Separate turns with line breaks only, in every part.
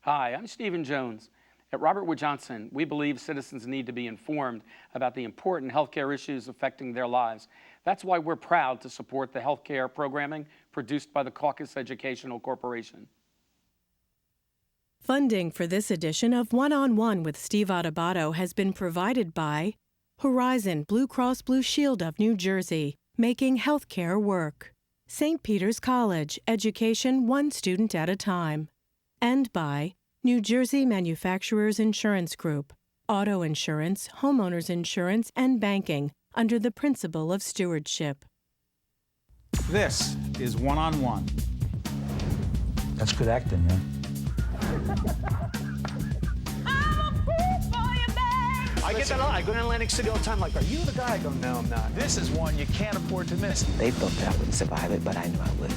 Hi, I'm Stephen Jones. At Robert Wood Johnson, we believe citizens need to be informed about the important healthcare issues affecting their lives. That's why we're proud to support the healthcare programming produced by the Caucus Educational Corporation.
Funding for this edition of One-on-One with Steve Adubato has been provided by Horizon Blue Cross Blue Shield of New Jersey, making healthcare work. St. Peter's College, education one student at a time. And by New Jersey Manufacturers Insurance Group, auto insurance, homeowners insurance, and banking under the principle of stewardship.
This is One-on-One.
That's good acting, yeah.
I get that a lot. I go to Atlantic City all the time, like, are you the guy? I go, no, I'm not.
This is one you can't afford to miss.
They thought that I wouldn't survive it, but I knew I would.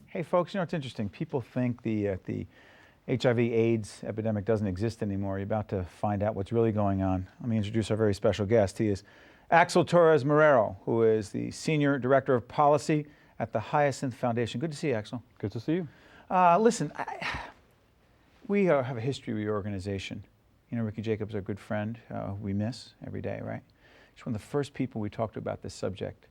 Hey folks, you know, it's interesting. People think the HIV/AIDS epidemic doesn't exist anymore. You're about to find out what's really going on. Let me introduce our very special guest. He is Axel Torres Marrero, who is the Senior Director of Policy at the Hyacinth Foundation. Good to see you, Axel.
Good to see you.
Listen, we have a history with your organization. You know, Ricky Jacobs, our good friend, we miss every day, right? She's one of the first people we talked about this subject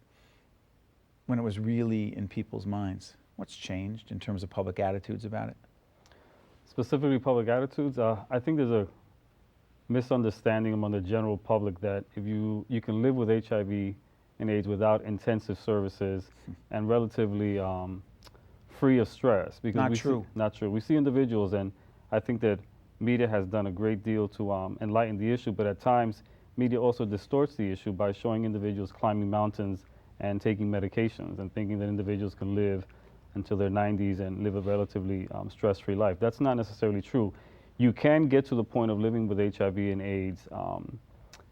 when it was really in people's minds. What's changed in terms of public attitudes about it?
Specifically public attitudes, I think there's a misunderstanding among the general public that if you can live with HIV and AIDS without intensive services and relatively free of stress. Because
not true.
Not true. We see individuals, and I think that media has done a great deal to enlighten the issue, but at times media also distorts the issue by showing individuals climbing mountains and taking medications and thinking that individuals can live until their 90s and live a relatively stress-free life. That's not necessarily true. You can get to the point of living with HIV and AIDS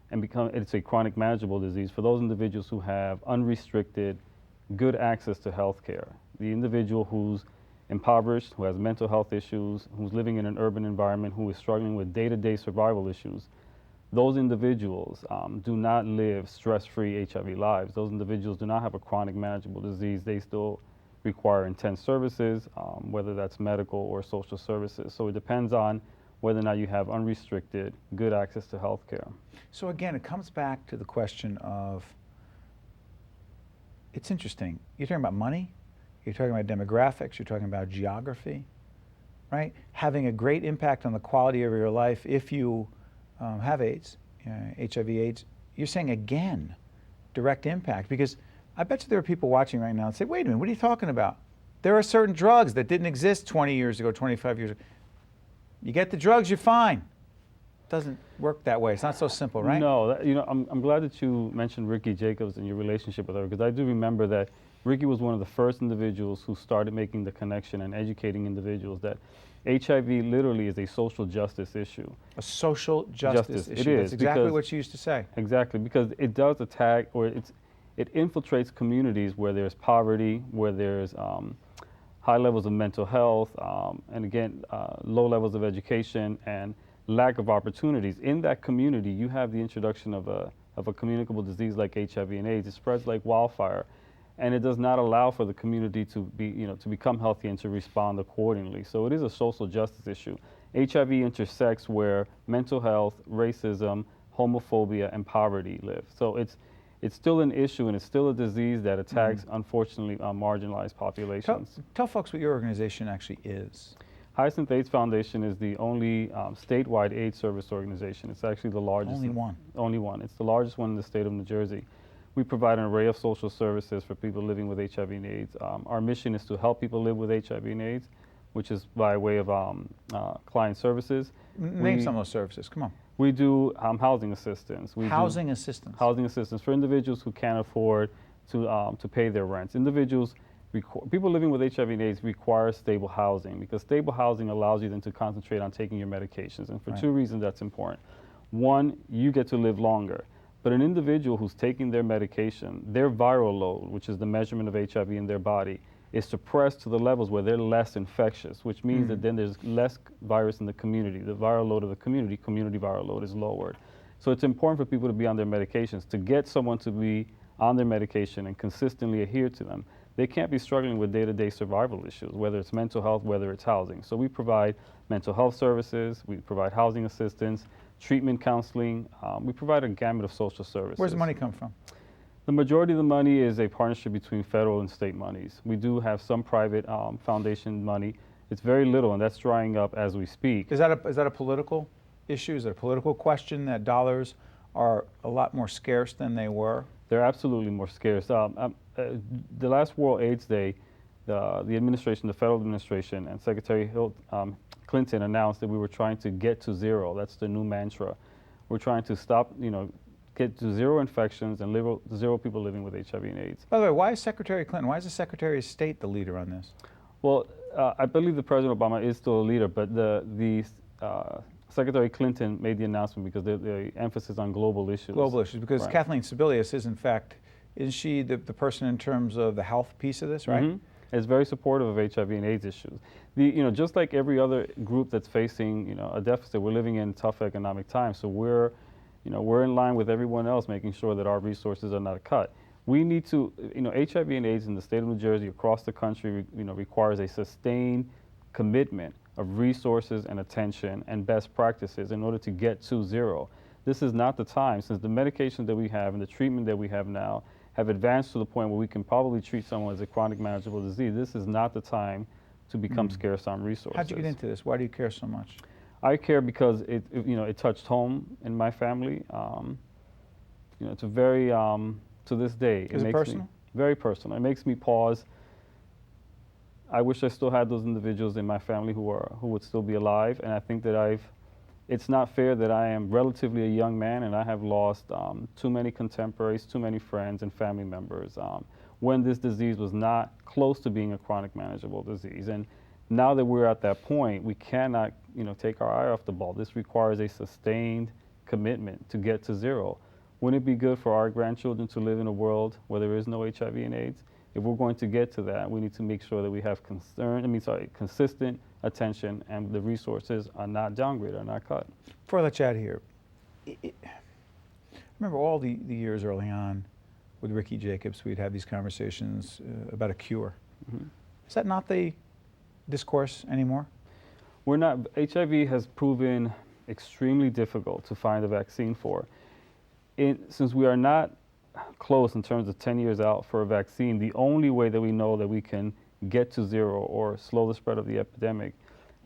and it's a chronic manageable disease for those individuals who have unrestricted, good access to health care. The individual who's impoverished, who has mental health issues, who's living in an urban environment, who is struggling with day-to-day survival issues, those individuals do not live stress-free HIV lives. Those individuals do not have a chronic manageable disease. They still require intense services, whether that's medical or social services. So it depends on whether or not you have unrestricted, good access to health care.
So again, it comes back to the question of, it's interesting, you're talking about money, you're talking about demographics, you're talking about geography, right? Having a great impact on the quality of your life if you have AIDS, HIV/AIDS. You're saying again, direct impact, because I bet you there are people watching right now and say, wait a minute, what are you talking about? There are certain drugs that didn't exist 20 years ago, 25 years ago. You get the drugs, you're fine. It doesn't work that way. It's not so simple, right?
No, you know, I'm glad that you mentioned Ricky Jacobs and your relationship with her, because I do remember that Ricky was one of the first individuals who started making the connection and educating individuals that HIV literally is a social justice issue.
A social justice issue.
It is.
That's exactly what she used to say.
Exactly, because it does attack, or it infiltrates communities where there's poverty, where there's high levels of mental health, and again, low levels of education and lack of opportunities. In that community, you have the introduction of a communicable disease like HIV and AIDS. It spreads like wildfire, and it does not allow for the community to become healthy and to respond accordingly. So it is a social justice issue. HIV intersects where mental health, racism, homophobia, and poverty live. So it's still an issue, and it's still a disease that attacks, unfortunately, marginalized populations.
Tell folks what your organization actually is.
Hyacinth AIDS Foundation is the only statewide AIDS service organization. It's actually the largest.
Only one?
Only one. It's the largest one in the state of New Jersey. We provide an array of social services for people living with HIV and AIDS. Our mission is to help people live with HIV and AIDS, which is by way of client services.
Name some of those services, come on.
We do housing assistance.
Housing assistance?
Housing assistance for individuals who can't afford to pay their rents. People living with HIV and AIDS require stable housing, because stable housing allows you then to concentrate on taking your medications. And for two reasons that's important. One, you get to live longer. But an individual who's taking their medication, their viral load, which is the measurement of HIV in their body, is suppressed to the levels where they're less infectious, which means that then there's less virus in the community. The viral load of the community viral load is lowered. So it's important for people to be on their medications. To get someone to be on their medication and consistently adhere to them, they can't be struggling with day-to-day survival issues, whether it's mental health, whether it's housing. So we provide mental health services, we provide housing assistance, treatment counseling, we provide a gamut of social services.
Where's the money come from?
The majority of the money is a partnership between federal and state monies. We do have some private foundation money. It's very little, and that's drying up as we speak.
Is that a political issue? Is it a political question that dollars are a lot more scarce than they were?
They're absolutely more scarce. The last World AIDS Day, the administration, the federal administration, and Secretary Clinton announced that we were trying to get to zero. That's the new mantra. We're trying to stop, get to zero infections and zero people living with HIV and AIDS.
By the way, why is Secretary Clinton, why is the Secretary of State the leader on this?
Well, I believe the President Obama is still a leader, but the Secretary Clinton made the announcement because the emphasis on global issues.
Global issues, because
right.
Kathleen Sebelius is, in fact, isn't she the person in terms of the health piece of this, right?
Mm-hmm. Is very supportive of HIV and AIDS issues. Just like every other group that's facing, a deficit, we're living in tough economic times. So we're in line with everyone else, making sure that our resources are not cut. We need to, HIV and AIDS in the state of New Jersey, across the country, requires a sustained commitment of resources and attention and best practices in order to get to zero. This is not the time, since the medications that we have and the treatment that we have now have advanced to the point where we can probably treat someone as a chronic manageable disease. This is not the time to become scarce on resources.
How'd you get into this? Why do you care so much?
I care because it touched home in my family. It's a very, to this day,
Is it personal?
Very personal. It makes me pause. I wish I still had those individuals in my family who would still be alive, and I think that it's not fair that I am relatively a young man and I have lost too many contemporaries, too many friends and family members when this disease was not close to being a chronic manageable disease. And now that we're at that point, we cannot take our eye off the ball. This requires a sustained commitment to get to zero. Wouldn't it be good for our grandchildren to live in a world where there is no HIV and AIDS? If we're going to get to that, we need to make sure that we have consistent attention and the resources are not downgraded, are not cut.
Before I let you out of here, remember all the years early on with Ricky Jacobs, we'd have these conversations about a cure. Mm-hmm. Is that not the discourse anymore?
We're not. HIV has proven extremely difficult to find a vaccine for. Since we are not close in terms of 10 years out for a vaccine, the only way that we know that we can get to zero or slow the spread of the epidemic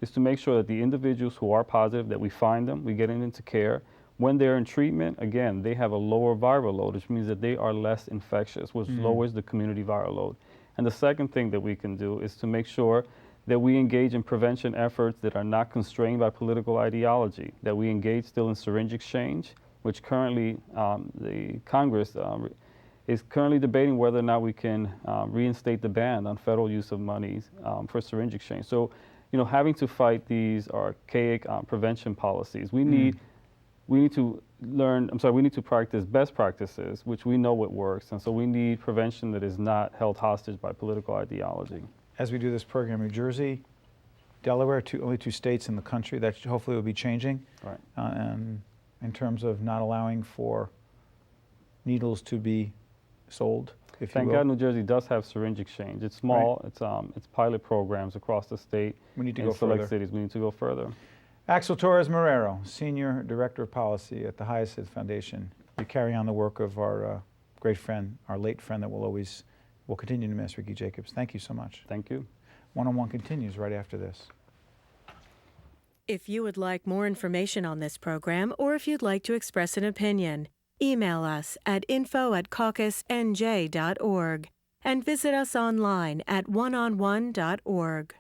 is to make sure that the individuals who are positive, that we find them, we get them into care. When they're in treatment, again, they have a lower viral load, which means that they are less infectious, which lowers the community viral load. And the second thing that we can do is to make sure that we engage in prevention efforts that are not constrained by political ideology, that we engage still in syringe exchange, which currently the Congress is currently debating whether or not we can reinstate the ban on federal use of monies for syringe exchange. So, having to fight these archaic prevention policies, we need to practice best practices, which we know what works, and so we need prevention that is not held hostage by political ideology.
As we do this program, New Jersey, Delaware, only two states in the country that hopefully will be changing. Right. In terms of not allowing for needles to be sold, if you will.
Thank God New Jersey does have syringe exchange. It's small. Right. It's pilot programs across the state.
We need to go
further.
Select
cities. We need to go further.
Axel Torres Marrero, Senior Director of Policy at the Hyacinth Foundation. You carry on the work of our great friend, our late friend that we'll continue to miss, Ricky Jacobs. Thank you so much.
Thank you.
One-on-One continues right after this.
If you would like more information on this program, or if you'd like to express an opinion, email us at info@caucusnj.org and visit us online at oneonone.org.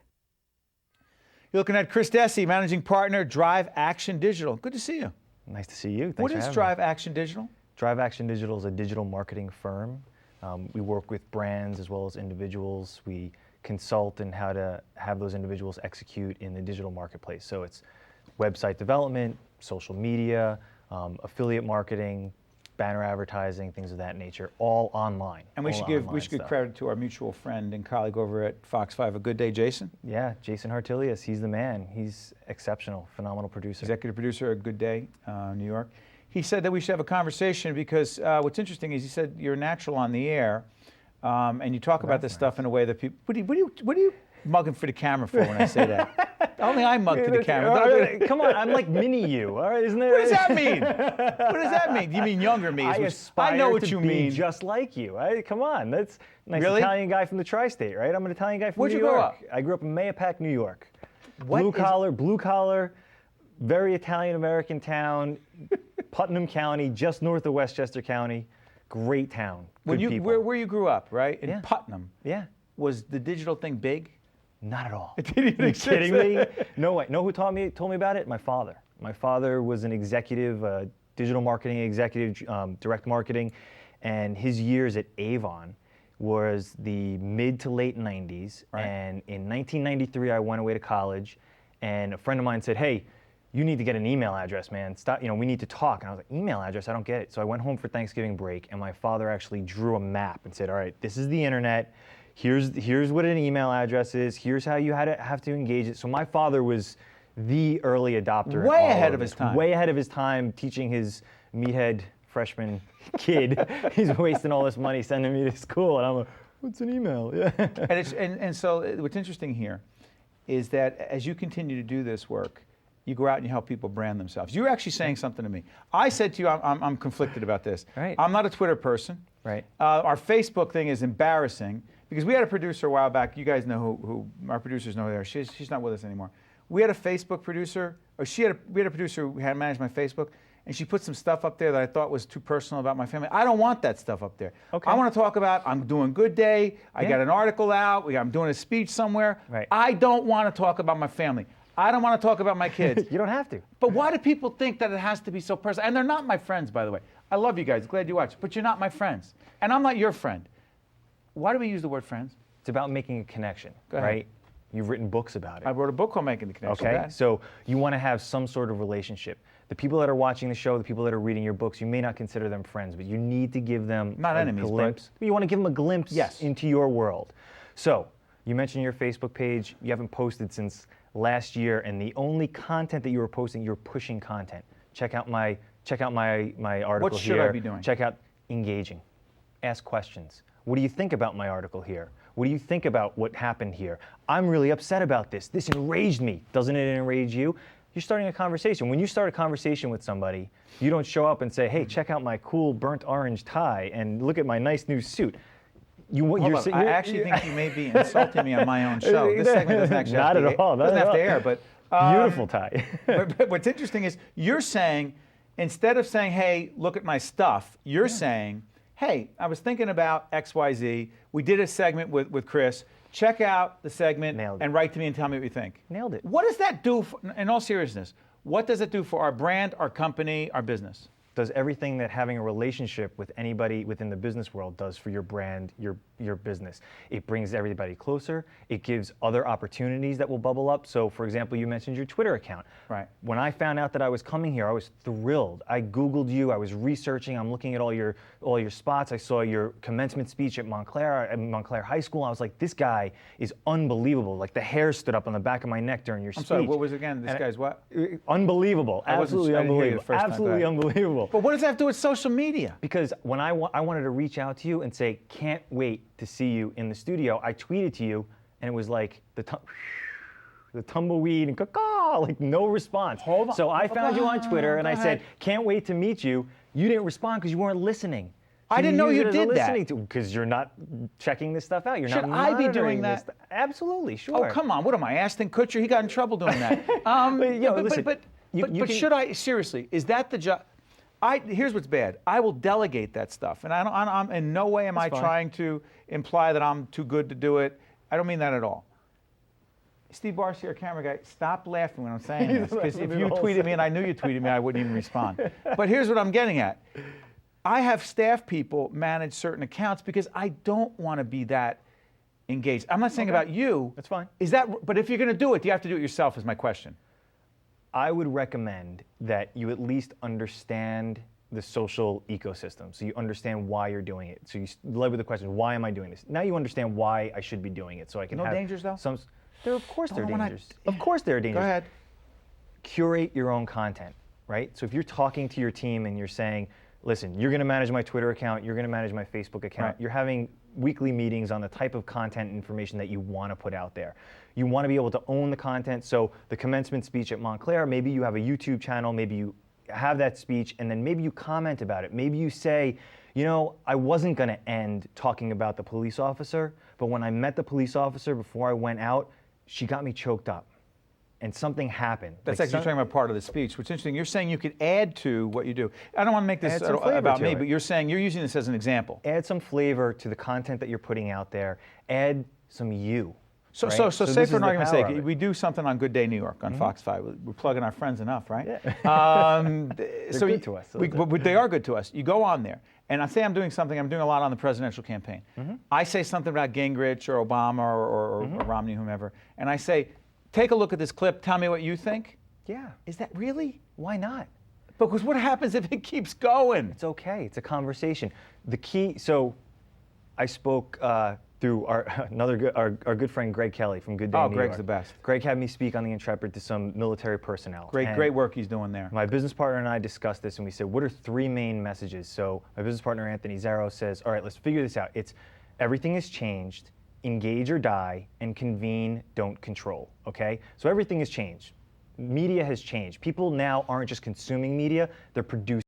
You're looking at Chris Desi, Managing Partner, Drive Action Digital. Good to see you.
Nice to see you. Thanks
What
for
is
having
Drive
me.
Action Digital?
Drive Action Digital is a digital marketing firm. We work with brands as well as individuals. We consult in how to have those individuals execute in the digital marketplace. So it's website development, social media, affiliate marketing, banner advertising, things of that nature, all online.
And we should give credit to our mutual friend and colleague over at Fox 5. A good day, Jason.
Yeah, Jason Hartilius, he's the man. He's exceptional, phenomenal producer.
Executive producer at Good Day, New York. he said that we should have a conversation because what's interesting is he said you're natural on the air, and you talk about this stuff in a way that people. What are you mugging for the camera for when I say that? Only I mug for the camera.
Come on, I'm like mini you. All right, isn't there?
What does that mean? What does that mean? You mean younger me?
I
know what
to
you
be
mean.
just like you. Come on, that's a nice
Really?
Italian guy from the tri-state, right? I'm an Italian guy from
Where'd
New
you
York.
grow up?
I grew up in Mayapack, New York.
What
Blue collar, very Italian-American town, Putnam County, just north of Westchester County. Great town.
When
Good people.
where you grew up, right? In
Yeah.
Putnam.
Yeah.
Was the digital thing big?
Not at all.
Did
Are you kidding me? No way. Know who told me about it? My father. My father was an executive, digital marketing executive, direct marketing, and his years at Avon was the mid to late 90s.
Right.
And in 1993, I went away to college, and a friend of mine said, "Hey, you need to get an email address, man. Stop, we need to talk." And I was like, "Email address? I don't get it." So I went home for Thanksgiving break, and my father actually drew a map and said, "All right, this is the internet. Here's what an email address is. Here's how you have to engage it." So my father was the early adopter.
Way
in all
ahead of his
this.
time.
Way ahead of his time, teaching his meathead freshman kid. He's wasting all this money sending me to school, and I'm like, "What's an email?" Yeah.
And so what's interesting here is that as you continue to do this work, you go out and you help people brand themselves. You're actually saying something to me. I said to you, I'm conflicted about this.
Right.
I'm not a Twitter person.
Right.
Our Facebook thing is embarrassing because we had a producer a while back. You guys know who our producers know her. She's not with us anymore. We had a Facebook producer, or we had a producer who had managed my Facebook, and she put some stuff up there that I thought was too personal about my family. I don't want that stuff up there.
Okay.
I want to talk about I'm doing good day. I
Yeah.
got an article out. I'm doing a speech somewhere.
Right.
I don't want to talk about my family. I don't want to talk about my kids.
You don't have to.
But why do people think that it has to be so personal? And they're not my friends, by the way. I love you guys. Glad you watched. But you're not my friends. And I'm not your friend. Why do we use the word friends?
It's about making a connection,
Go ahead.
right? You've written books about it.
I wrote a book called Making the Connection.
Okay,
Dad.
so you want to have some sort of relationship. The people that are watching the show, the people that are reading your books, you may not consider them friends, but you need to give them
Not
a
enemies, but-
glimpse. You want to give them a glimpse
Yes.
into your world. So you mentioned your Facebook page. You haven't posted since last year, and the only content that you were posting, you're pushing content. Check out my article
What should
here.
I be doing?
Check out engaging. Ask questions. What do you think about my article here? What do you think about what happened here? I'm really upset about this. This enraged me. Doesn't it enrage you? You're starting a conversation. When you start a conversation with somebody, you don't show up and say, "Hey, check out my cool burnt orange tie and look at my nice new suit."
Hold on. I actually think you may be insulting me on my own show. This segment doesn't actually
Not
have to
at all.
doesn't have to air, but
Beautiful tie.
but what's interesting is you're saying, instead of saying, "Hey, look at my stuff," you're saying, "Hey, I was thinking about XYZ. We did a segment with Chris. Check out the segment
Nailed it.
and write to me and tell me what you think."
Nailed it.
What does that do, in all seriousness, what does it do for our brand, our company, our business?
Does everything that having a relationship with anybody within the business world does for your brand, your business. It brings everybody closer. It gives other opportunities that will bubble up. So, for example, you mentioned your Twitter account.
Right.
When I found out that I was coming here, I was thrilled. I Googled you. I was researching. I'm looking at all your spots. I saw your commencement speech at Montclair High School. I was like, this guy is unbelievable. Like the hair stood up on the back of my neck during your speech.
I'm sorry, what was it again? This guy's what?
Unbelievable.
I
Absolutely
didn't hear you
unbelievable.
the first time. Go
Absolutely
ahead.
unbelievable.
But what does that have to do with social media?
Because when I wanted to reach out to you and say, can't wait to see you in the studio, I tweeted to you, and it was like the tumbleweed and caw, like no response.
Hold on.
So I found you on Twitter, and
Go
I said,
ahead.
can't wait to meet you. You didn't respond because you weren't listening.
I didn't know you did that.
Because you're not checking this stuff out. You're
Should
not
I be
monitoring
doing
this
that?
Absolutely, sure.
Oh, come on. What am I, Ashton Kutcher? He got in trouble doing that.
listen,
but
you can-
should I, seriously, is that the job? Here's what's bad. I will delegate that stuff. And I'm in no way am I
fine.
trying to imply that I'm too good to do it. I don't mean that at all. Steve Barcy, our camera guy, stop laughing when I'm saying this. Because if you tweeted me and I knew you tweeted me, I wouldn't even respond. But here's what I'm getting at. I have staff people manage certain accounts because I don't want to be that engaged. I'm not saying about you.
That's fine.
But if you're going to do it, do you have to do it yourself is my question.
I would recommend that you at least understand the social ecosystem. So you understand why you're doing it. So you led with the question, why am I doing this? Now you understand why I should be doing it. So I can
No
have
dangers, though?
Of course there are
Don't wanna-
dangers. Of course there are dangers.
Go ahead.
Curate your own content. right? So if you're talking to your team and you're saying, listen, you're going to manage my Twitter account, you're going to manage my Facebook account,
Right.
you're having weekly meetings on the type of content and information that you want to put out there. You want to be able to own the content. So the commencement speech at Montclair, maybe you have a YouTube channel, maybe you have that speech, and then maybe you comment about it. Maybe you say, you know, I wasn't going to end talking about the police officer, but when I met the police officer before I went out, she got me choked up. And something happened.
That's
Like
actually talking about part of the speech. What's interesting, you're saying you could add to what you do. I don't want to make this
Add some flavor
about
to
me,
it.
but you're saying you're using this as an example.
Add some flavor to the content that you're putting out there. Add some you.
So,
right?
so
this
say
is
for an
the
argument's
power
sake,
of it.
we do something on Good Day New York on Fox 5. We're plugging our friends enough, right?
Yeah.
They're
good to us, so
but they are good to us. You go on there, and I say I'm doing something. I'm doing a lot on the presidential campaign. I say something about Gingrich or Obama or Romney, whomever, and I say, take a look at this clip. Tell me what you think.
Yeah.
Is that really?
Why not?
Because what happens if it keeps going?
It's okay. It's a conversation. The key. So, I spoke through our good friend Greg Kelly from Good Day
Oh,
New
Greg's
York.
the best.
Greg had me speak on the Intrepid to some military personnel.
Great,
And
great work he's doing there.
my business partner and I discussed this, and we said, what are 3 main messages? So my business partner Anthony Zarro says, all right, let's figure this out. It's everything has changed, engage or die, and convene, don't control. Okay? So everything has changed. Media has changed. People now aren't just consuming media; they're producing.